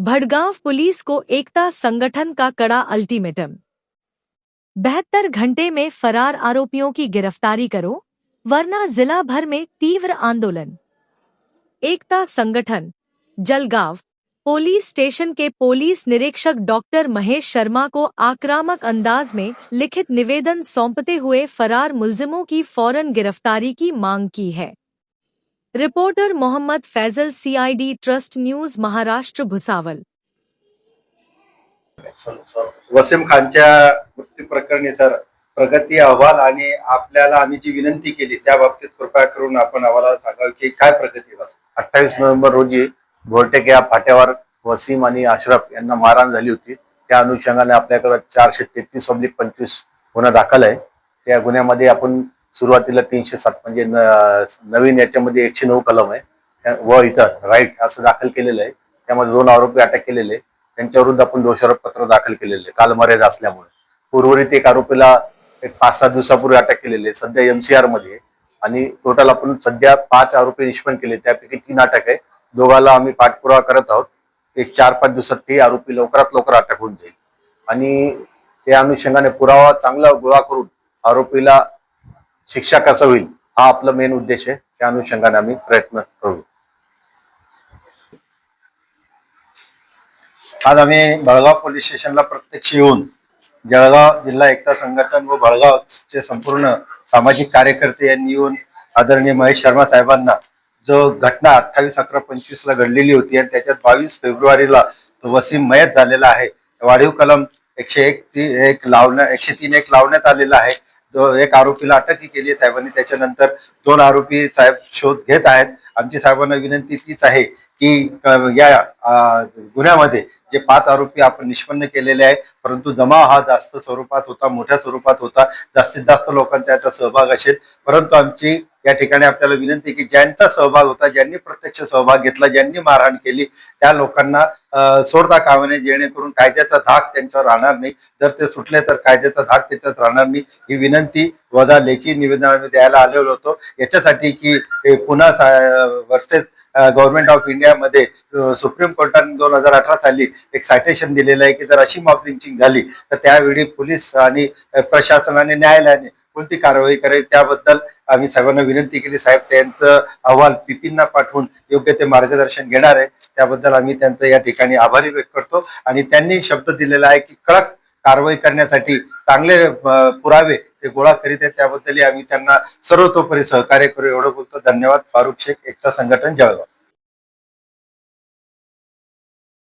Bhadgaon police को एकता संगठन का कड़ा अल्टीमेटम। 72 घंटे में फरार आरोपियों की गिरफ्तारी करो, वरना जिला भर में तीव्र आंदोलन। एकता संगठन जलगांव पुलिस स्टेशन के पुलिस निरीक्षक डॉक्टर महेश शर्मा को आक्रामक अंदाज में लिखित निवेदन सौंपते हुए फरार मुलजिमों की फौरन गिरफ्तारी की मांग की है। Reporter Mohammad Faizal, CID trust news, Maharashtra, Bhusawal. Wasim खानच्या मृत्यू प्रकरणी सर प्रगती अहवाल आणि आपल्याला आम्ही जी विनंती केली त्या बाबतीत कृपया करून आपण आम्हाला सांगावे की काय प्रगती बस। 28 नोव्हेंबर रोजी घोरटेक या फाट्यावर वसीम आणि अशरफ यांना मारहाण झाली होती। त्या अनुषंगाने आपल्याकडे 433/25 गुन्हा दाखल आहे। त्या गुन्ह्यामध्ये आपण सुरुवातीला 307 म्हणजे नवीन याच्यामध्ये 109 कलम आहे व इतर राईट असं दाखल केलेलं आहे। त्यामध्ये 2 आरोपी अटक केलेले, त्यांच्या विरुद्ध आपण दोषारोप पत्र दाखल केलेले कालमर्यादा असल्यामुळे। उर्वरित एक आरोपीला 5-6 दिवसापूर्वी अटक केलेले, सध्या MCR मध्ये आणि टोटल आपण सध्या 5 आरोपी निष्पन्न केले, त्यापैकी 3 अटक आहे। दोघाला आम्ही पाठपुरावा करत आहोत। एक 4-5 दिवसात ते आरोपी लवकरात लवकर अटक होऊन जाईल आणि त्या अनुषंगाने पुरावा चांगला गोळा करून आरोपीला शिक्षा कसा होईल हा आपला मेन उद्देश आहे। त्या अनुषंगाने आम्ही प्रयत्न करू। आज आम्ही भडगाव पोलीस स्टेशनला प्रत्यक्ष येऊन जळगाव जिल्हा एकता संघटन व भडगावचे संपूर्ण सामाजिक कार्यकर्ते यांनी येऊन आदरणीय महेश शर्मा साहेबांना जो घटना 28/11/25 ला घडलेली होती आणि त्याच्यात 22 फेब्रुवारीला तो वसीम मयत झालेला आहे, वाढीव कलम 103 लावण्यात आलेला आहे। जो एक आरोपीला अटक केली आहे साहेबांनी, त्याच्यानंतर 2 आरोपी साहेब शोध घेत आहेत। आमची साहेबांना विनंती तीच आहे की या गुन्ह्यामध्ये जे 5 आरोपी आपण निष्पन्न केलेले आहे, परंतु जमाव हा जास्त स्वरूपात होता, मोठ्या स्वरूपात होता, जास्तीत जास्त लोकांचा याचा सहभाग असेल। परंतु आमची या ठिकाणी आपल्याला विनंती की ज्यांचा सहभाग होता, ज्यांनी प्रत्यक्ष सहभाग घेतला, ज्यांनी मारहाण केली त्या लोकांना सोडता कामा नये, जेणेकरून कायद्याचा धाक त्यांच्यावर राहणार नाही। जर ते सुटले तर कायद्याचा धाक त्याच्यात राहणार नाही। ही विनंती वजा लेखी निवेदन आम्ही द्यायला आलेलो होतो याच्यासाठी की पुन्हा वर्सेस गव्हर्नमेंट ऑफ इंडिया मध्ये सुप्रीम कोर्टाने 2018 साली एक सायटेशन दिलेलं आहे की जर अशी मॉब लिंचिंग झाली तर त्यावेळी पोलीस आणि प्रशासनाने न्यायालयाने कोणती कारवाई करेल, त्याबद्दल आम्ही साहेबांना विनंती केली। साहेब त्यांचं अहवाल पीपींना पाठवून योग्य ते मार्गदर्शन घेणार आहे, त्याबद्दल आम्ही त्यांचं या ठिकाणी आभारी व्यक्त करतो। आणि त्यांनी शब्द दिलेला आहे की कडक कारवाई करण्यासाठी चांगले पुरावे ते गोळा करीत आहेत, त्याबद्दल आम्ही त्यांना सर्वतोपरी सहकार्य करू एवढं बोलतो। धन्यवाद। फारुख शेख, एकता संघटन, जळगाव।